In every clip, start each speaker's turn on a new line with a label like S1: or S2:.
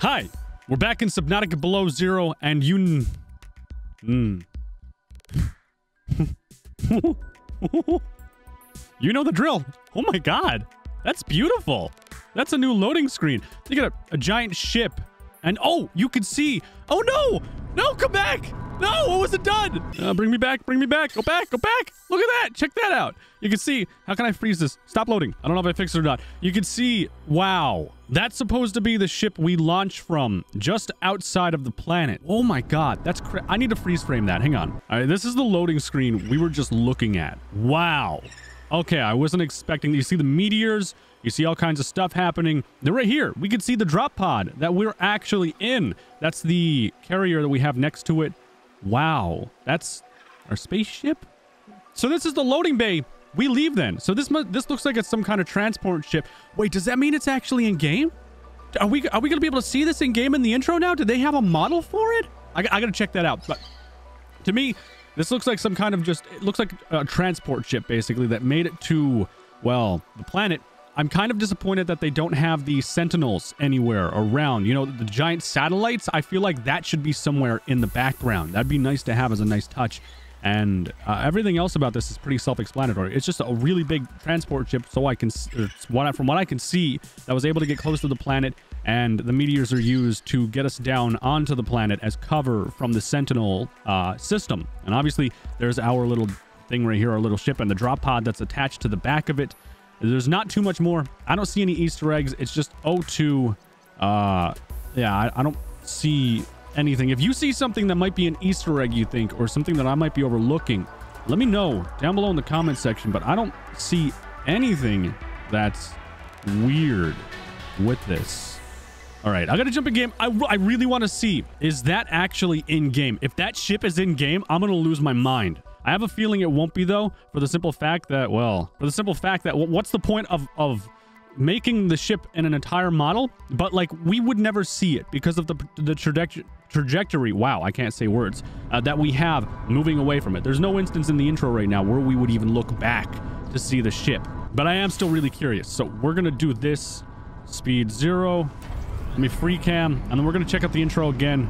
S1: Hi, we're back in Subnautica Below Zero, and you know the drill. Oh my god, that's beautiful. That's a new loading screen. You got a giant ship, and oh, you can see. Oh no, no, come back. No, what was it done? Bring me back, bring me back. Go back, go back. Look at that. Check that out. You can see. How can I freeze this? Stop loading. I don't know if I fixed it or not. You can see. Wow. That's supposed to be the ship we launched from just outside of the planet. Oh my god. That's I need to freeze frame that. Hang on. All right. This is the loading screen we were just looking at. Wow. Okay. I wasn't expecting. You see the meteors. You see all kinds of stuff happening. They're right here. We can see the drop pod that we're actually in. That's the carrier that we have next to it. Wow, that's our spaceship. So this is the loading bay. We leave then. So this looks like it's some kind of transport ship. Wait, does that mean it's actually in game? Are we gonna be able to see this in game in the intro now? Did they have a model for it? I gotta check that out. But to me, this looks like some kind of it looks like a transport ship basically that made it to, well, the planet. I'm kind of disappointed that they don't have the sentinels anywhere around. You know, the giant satellites, I feel like that should be somewhere in the background. That'd be nice to have as a nice touch. And everything else about this is pretty self-explanatory. It's just a really big transport ship, so from what I can see, that was able to get close to the planet, and the meteors are used to get us down onto the planet as cover from the Sentinel system. And obviously, there's our little thing right here, our little ship, and the drop pod that's attached to the back of it. There's not too much more. I don't see any Easter eggs. It's just O2. Yeah, I don't see anything. If you see something that might be an Easter egg, you think, or something that I might be overlooking, let me know down below in the comment section. But I don't see anything that's weird with this. All right, I got to jump in game. I really want to see, is that actually in game? If that ship is in game, I'm going to lose my mind. I have a feeling it won't be, though, for the simple fact that, well, what's the point of making the ship in an entire model? But, like, we would never see it because of the trajectory, wow, I can't say words, that we have moving away from it. There's no instance in the intro right now where we would even look back to see the ship. But I am still really curious. So we're going to do this, speed 0. Let me free cam, and then we're going to check out the intro again.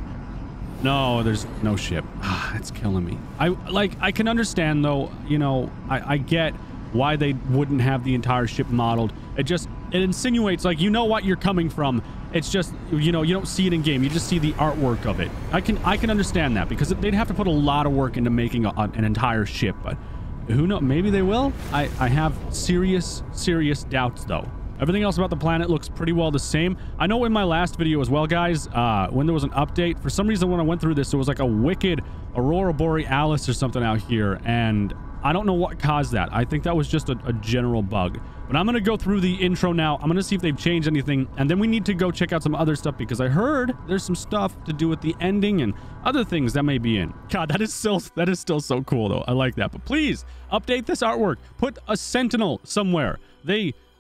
S1: No, there's no ship. Ah, it's killing me. I can understand, though, you know, I get why they wouldn't have the entire ship modeled. It insinuates, like, you know what you're coming from. It's just, you know, you don't see it in game. You just see the artwork of it. I can understand that because they'd have to put a lot of work into making an entire ship, but who knows? Maybe they will. I have serious doubts, though. Everything else about the planet looks pretty well the same. I know in my last video as well, guys, when there was an update, for some reason when I went through this, there was like a wicked Aurora Borealis or something out here, and I don't know what caused that. I think that was just a general bug. But I'm going to go through the intro now. I'm going to see if they've changed anything, and then we need to go check out some other stuff because I heard there's some stuff to do with the ending and other things that may be in. God, that is still so cool, though. I like that. But please, update this artwork. Put a sentinel somewhere.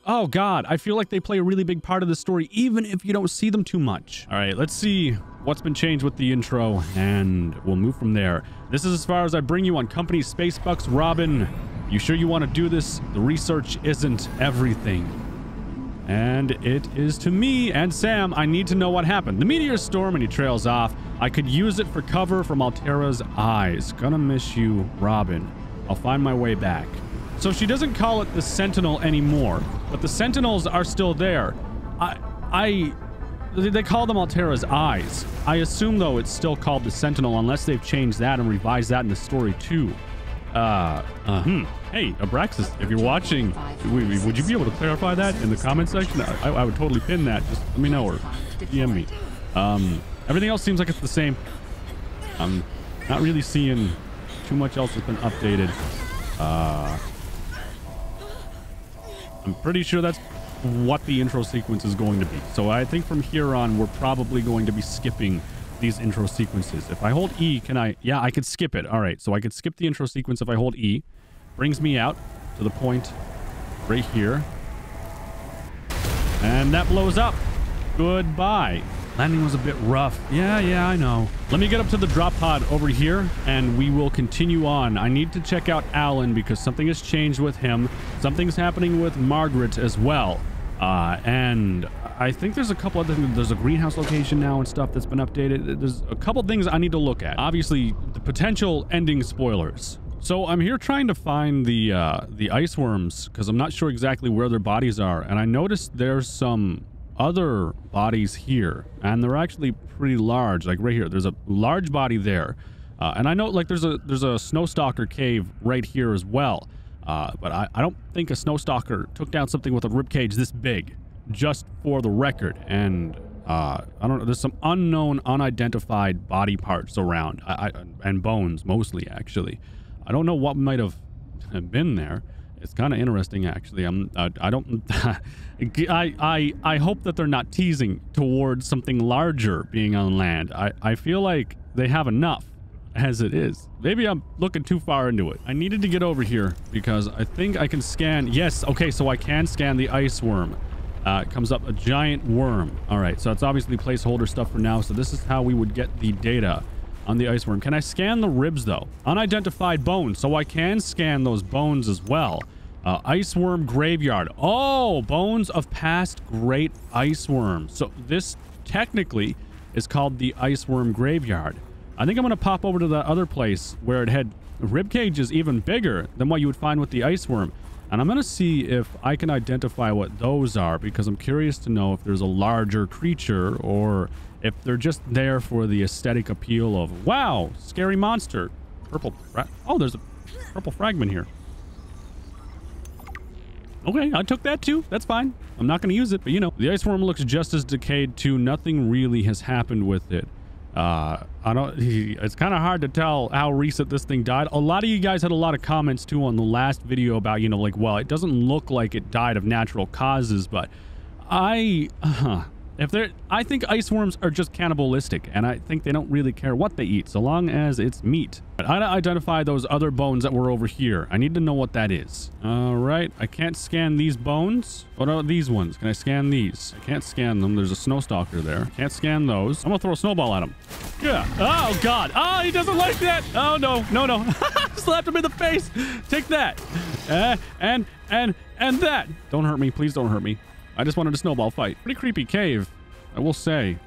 S1: Oh god, I feel like they play a really big part of the story, even if you don't see them too much. All right, let's see what's been changed with the intro, and we'll move from there. This is as far as I bring you on Company Spacebucks. Robin, you sure you want to do this? The research isn't everything. And it is to me and Sam. I need to know what happened. The meteor storm, and he trails off. I could use it for cover from Altera's eyes. Gonna miss you, Robin. I'll find my way back. So she doesn't call it the Sentinel anymore, but the Sentinels are still there. They call them Altera's eyes. I assume, though, it's still called the Sentinel unless they've changed that and revised that in the story, too. Hey, Abraxas, if you're watching, would you be able to clarify that in the comment section? I would totally pin that. Just let me know or DM me. Everything else seems like it's the same. I'm not really seeing too much else that's been updated. I'm pretty sure that's what the intro sequence is going to be. So I think from here on, we're probably going to be skipping these intro sequences. If I hold E, can I? Yeah, I could skip it. All right, so I could skip the intro sequence if I hold E. Brings me out to the point right here. And that blows up. Goodbye. Landing was a bit rough. Yeah, I know. Let me get up to the drop pod over here, and we will continue on. I need to check out Alan because something has changed with him. Something's happening with Margaret as well. And I think there's a couple other things. There's a greenhouse location now and stuff that's been updated. There's a couple things I need to look at. Obviously, the potential ending spoilers. So I'm here trying to find the ice worms because I'm not sure exactly where their bodies are. And I noticed there's some other bodies here, and they're actually pretty large. Like right here, there's a large body there. And I know like there's a snowstalker cave right here as well. But I don't think a snowstalker took down something with a ribcage this big, just for the record. And I don't know, there's some unknown, unidentified body parts around, and bones mostly, actually. I don't know what might have been there. It's kind of interesting, actually. I hope that they're not teasing towards something larger being on land. I feel like they have enough as it is. Maybe I'm looking too far into it. I needed to get over here because I think I can scan. Yes, okay, so I can scan the ice worm. It comes up a giant worm. All right, so it's obviously placeholder stuff for now. So this is how we would get the data on the ice worm. Can I scan the ribs though? Unidentified bones, so I can scan those bones as well. Iceworm Graveyard. Oh, bones of past great ice worms. So this technically is called the Iceworm Graveyard. I think I'm going to pop over to that other place where it had ribcage is even bigger than what you would find with the ice worm. And I'm going to see if I can identify what those are, because I'm curious to know if there's a larger creature or if they're just there for the aesthetic appeal of, wow, scary monster. Purple. Oh, there's a purple fragment here. Okay, I took that too. That's fine. I'm not going to use it, but you know. The ice worm looks just as decayed too. Nothing really has happened with it. It's kind of hard to tell how recent this thing died. A lot of you guys had a lot of comments too on the last video about, you know, like, well, it doesn't look like it died of natural causes, but I think ice worms are just cannibalistic, and I think they don't really care what they eat so long as it's meat. But I identify those other bones that were over here. I need to know what that is. All right, I can't scan these bones. What are these ones? Can I scan these? I can't scan them. There's a snowstalker there. Can't scan those. I'm gonna throw a snowball at him. Yeah. Oh God. Oh, he doesn't like that. Oh no, no, no. Slapped him in the face. Take that. And that. Don't hurt me, please. Don't hurt me. I just wanted a snowball fight. Pretty creepy cave, I will say.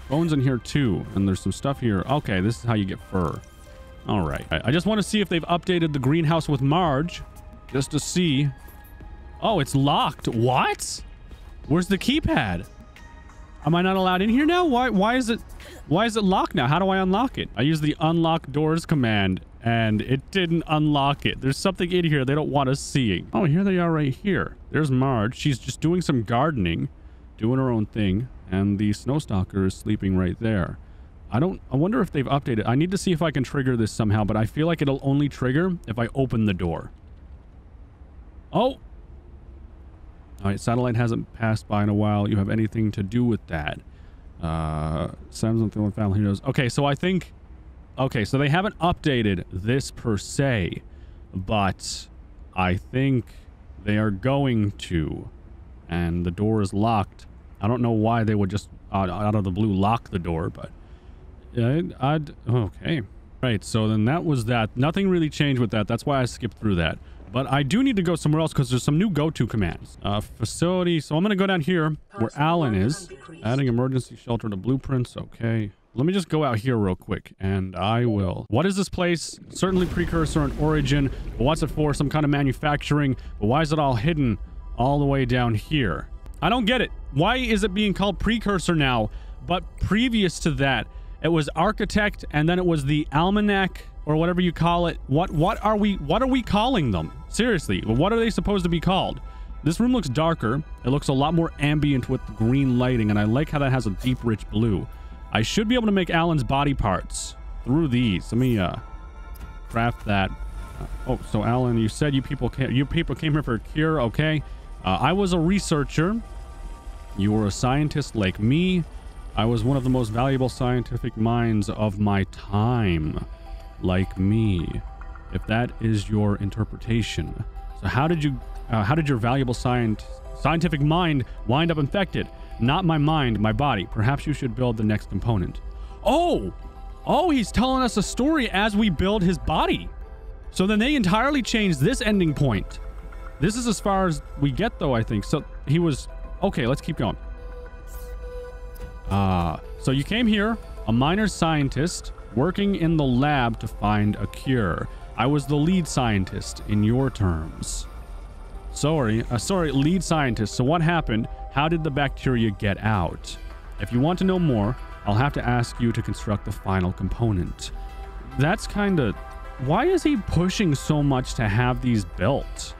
S1: Bones in here too, and there's some stuff here. Okay, this is how you get fur. All right. I just want to see if they've updated the greenhouse with Marge, just to see. Oh, it's locked. What? Where's the keypad? Am I not allowed in here now? Why is it locked now? How do I unlock it? I use the unlock doors command, and it didn't unlock it. There's something in here they don't want us seeing. Oh, here they are right here. There's Marge. She's just doing some gardening, doing her own thing, and the snowstalker is sleeping right there. I wonder if they've updated. I need to see if I can trigger this somehow, but I feel like it'll only trigger if I open the door. Oh! All right, satellite hasn't passed by in a while. You have anything to do with that? Sam's the one family knows. Okay, so I think... Okay, so they haven't updated this per se, but I think they are going to, and the door is locked. I don't know why they would just out of the blue lock the door, but okay. Right, so then that was that. Nothing really changed with that. That's why I skipped through that. But I do need to go somewhere else because there's some new go-to commands. Facility. So I'm going to go down here where Alan is. Adding emergency shelter to blueprints. Okay. Let me just go out here real quick, and I will. What is this place? Certainly precursor and origin. But what's it for? Some kind of manufacturing. But why is it all hidden all the way down here? I don't get it. Why is it being called precursor now? But previous to that, it was architect, and then it was the almanac, or whatever you call it. What are we calling them? Seriously, what are they supposed to be called? This room looks darker. It looks a lot more ambient with green lighting, and I like how that has a deep, rich blue. I should be able to make Alan's body parts through these. Let me craft that. Oh, so Alan, you said you people came here for a cure. Okay. I was a researcher. You were a scientist like me. I was one of the most valuable scientific minds of my time, like me, if that is your interpretation. So how did your valuable scientific mind wind up infected? Not my mind, my body. Perhaps you should build the next component. Oh, he's telling us a story as we build his body. So then they entirely changed this ending point. This is as far as we get, though, I think. So he was... Okay, let's keep going. So you came here, a minor scientist, working in the lab to find a cure. I was the lead scientist in your terms. Sorry, lead scientist. So what happened? How did the bacteria get out? If you want to know more, I'll have to ask you to construct the final component. That's kind of... Why is he pushing so much to have these built?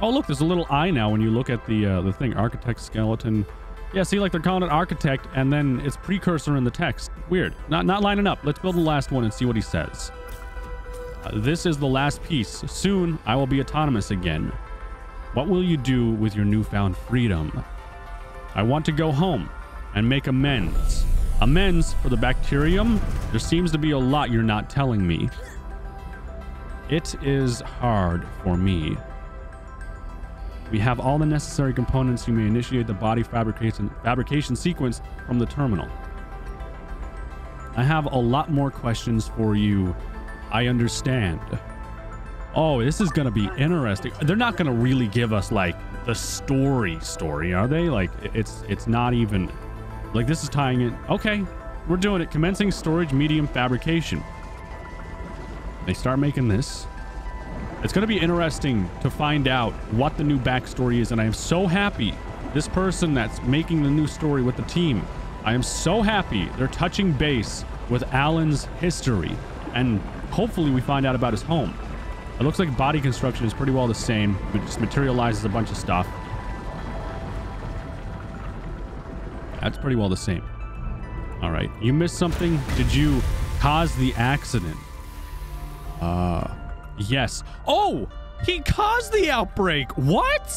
S1: Oh, look, there's a little eye now when you look at the thing. Architect skeleton. Yeah, see, like they're calling it architect, and then it's precursor in the text. Weird. Not lining up. Let's build the last one and see what he says. This is the last piece. Soon, I will be autonomous again. What will you do with your newfound freedom? I want to go home and make amends. Amends for the bacterium? There seems to be a lot you're not telling me. It is hard for me. We have all the necessary components. You may initiate the body fabrication sequence from the terminal. I have a lot more questions for you. I understand. Oh, this is going to be interesting. They're not going to really give us like the story, are they? Like it's not even like this is tying it. Okay, we're doing it. Commencing storage medium fabrication. They start making this. It's going to be interesting to find out what the new backstory is. And I am so happy this person that's making the new story with the team. I am so happy they're touching base with Alan's history. And hopefully we find out about his home. It looks like body construction is pretty well the same. It just materializes a bunch of stuff. That's pretty well the same. All right. You missed something? Did you cause the accident? Yes. Oh! He caused the outbreak! What?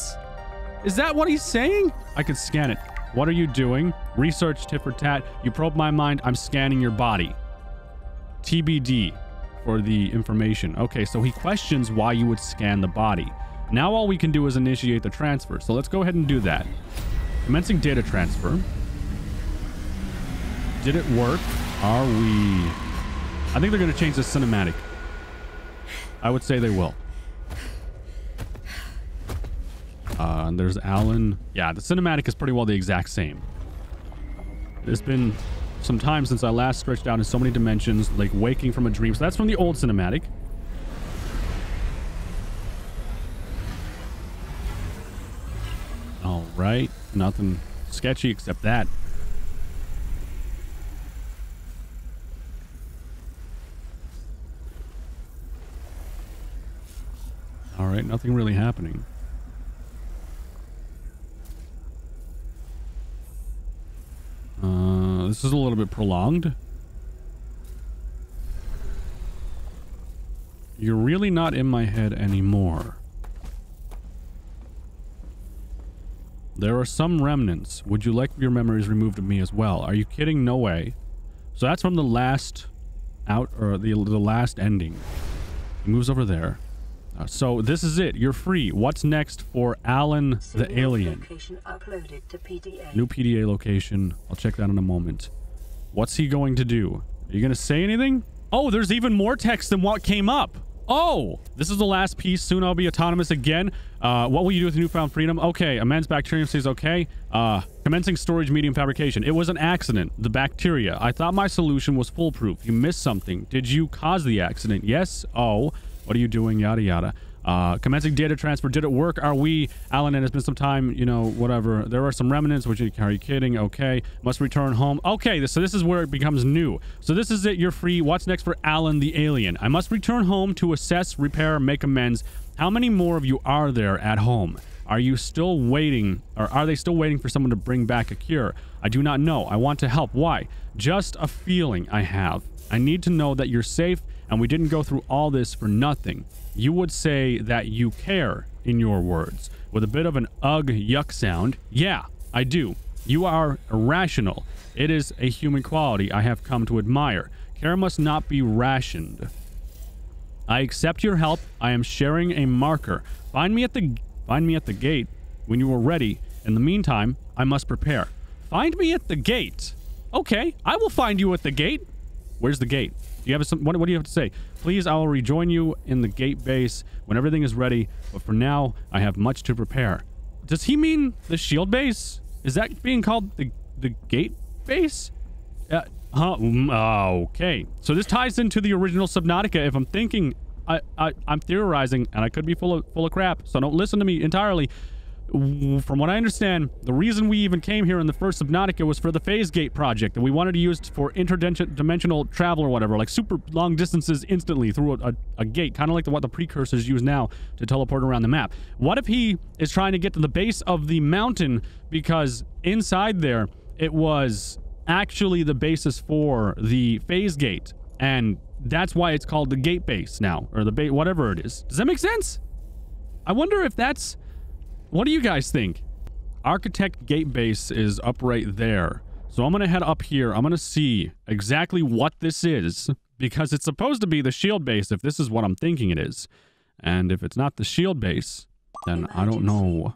S1: Is that what he's saying? I could scan it. What are you doing? Research tit for tat. You probe my mind. I'm scanning your body. TBD for the information. Okay, so he questions why you would scan the body. Now all we can do is initiate the transfer. So let's go ahead and do that. Commencing data transfer. Did it work? Are we... I think they're going to change the cinematic. I would say they will. And there's Alan. Yeah, the cinematic is pretty well the exact same. It's been some time since I last stretched out in so many dimensions, like waking from a dream. So that's from the old cinematic. All right. Nothing sketchy except that. All right. Nothing really happening. This is a little bit prolonged. You're really not in my head anymore. There are some remnants. Would you like your memories removed of me as well? Are you kidding? No way. So that's from the last the last ending. He moves over there. So this is it. You're free. What's next for Alan the alien?
S2: Uploaded to PDA.
S1: New PDA location. I'll check that in a moment. What's he going to do? Are you going to say anything? Oh, there's even more text than what came up. Oh, this is the last piece. Soon I'll be autonomous again. What will you do with newfound freedom? Okay, amends bacterium says okay. Commencing storage medium fabrication. It was an accident. The bacteria. I thought my solution was foolproof. You missed something. Did you cause the accident? Yes. Oh. What are you doing? Yada, yada. Commencing data transfer. Did it work? Are we? Alan, and it's been some time, you know, whatever. There are some remnants. Which are you kidding? Okay. Must return home. Okay, so this is where it becomes new. So this is it. You're free. What's next for Alan the alien? I must return home to assess, repair, make amends. How many more of you are there at home? Are you still waiting, or are they still waiting for someone to bring back a cure? I do not know. I want to help. Why? Just a feeling I have. I need to know that you're safe and we didn't go through all this for nothing. You would say that you care, in your words, with a bit of an ugh yuck sound. Yeah, I do. You are irrational. It is a human quality I have come to admire. Care must not be rationed. I accept your help. I am sharing a marker. Find me at the gate when you are ready. In the meantime, I must prepare. Find me at the gate. Okay, I will find you at the gate. Where's the gate? Do you have what do you have to say? Please, I will rejoin you in the gate base when everything is ready. But for now, I have much to prepare. Does he mean the shield base? Is that being called the gate base? Okay. So this ties into the original Subnautica. If I'm thinking, I'm theorizing, and I could be full of crap, so don't listen to me entirely. From what I understand, the reason we even came here in the first Subnautica was for the phase gate project, and we wanted to use it for interdimensional travel or whatever, like super long distances instantly through a gate, kind of like what the precursors use now to teleport around the map. What if he is trying to get to the base of the mountain because inside there it was actually the basis for the phase gate, and that's why it's called the gate base now, or the base, whatever it is. Does that make sense? I wonder if that's... What do you guys think? Architect gate base is up right there. So I'm going to head up here. I'm going to see exactly what this is, because it's supposed to be the shield base if this is what I'm thinking it is. And if it's not the shield base, then I don't know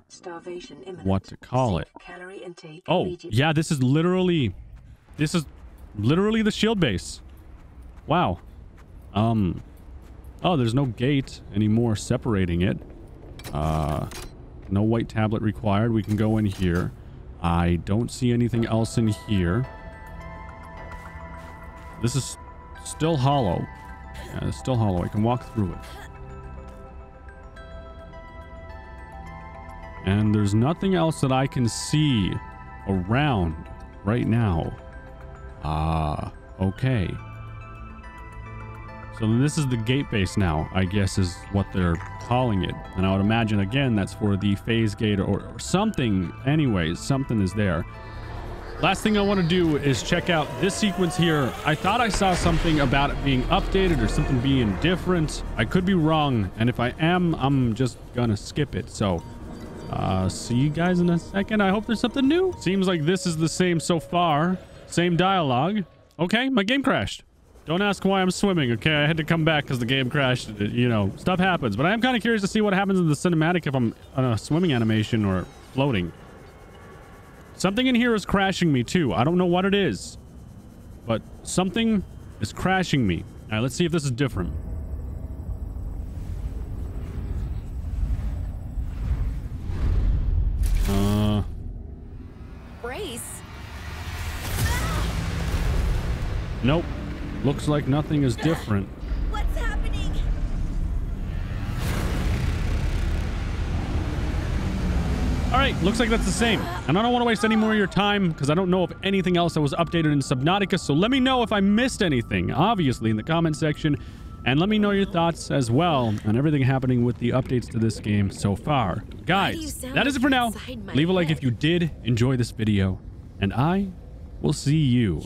S1: what to call it. Oh, yeah, this is literally the shield base. Wow. Oh, there's no gate anymore separating it. No white tablet required. We can go in here. I don't see anything else in here. This is still hollow. Yeah, it's still hollow. I can walk through it. And there's nothing else that I can see around right now. Okay. So this is the gate base now, I guess is what they're calling it. And I would imagine, again, that's for the phase gate or something. Anyways, something is there. Last thing I want to do is check out this sequence here. I thought I saw something about it being updated or something being different. I could be wrong. And if I am, I'm just gonna skip it. So, see you guys in a second. I hope there's something new. Seems like this is the same so far. Same dialogue. Okay, my game crashed. Don't ask why I'm swimming, okay? I had to come back because the game crashed. You know, stuff happens. But I am kind of curious to see what happens in the cinematic if I'm on a swimming animation or floating. Something in here is crashing me, too. I don't know what it is. But something is crashing me. All right, let's see if this is different.
S3: Brace.
S1: Nope. Looks like nothing is different.
S3: What's happening?
S1: All right, looks like that's the same. And I don't want to waste any more of your time because I don't know of anything else that was updated in Subnautica. So let me know if I missed anything, obviously, in the comment section. And let me know your thoughts as well on everything happening with the updates to this game so far. Guys, that is it for now. Leave a like if you did enjoy this video. And I will see you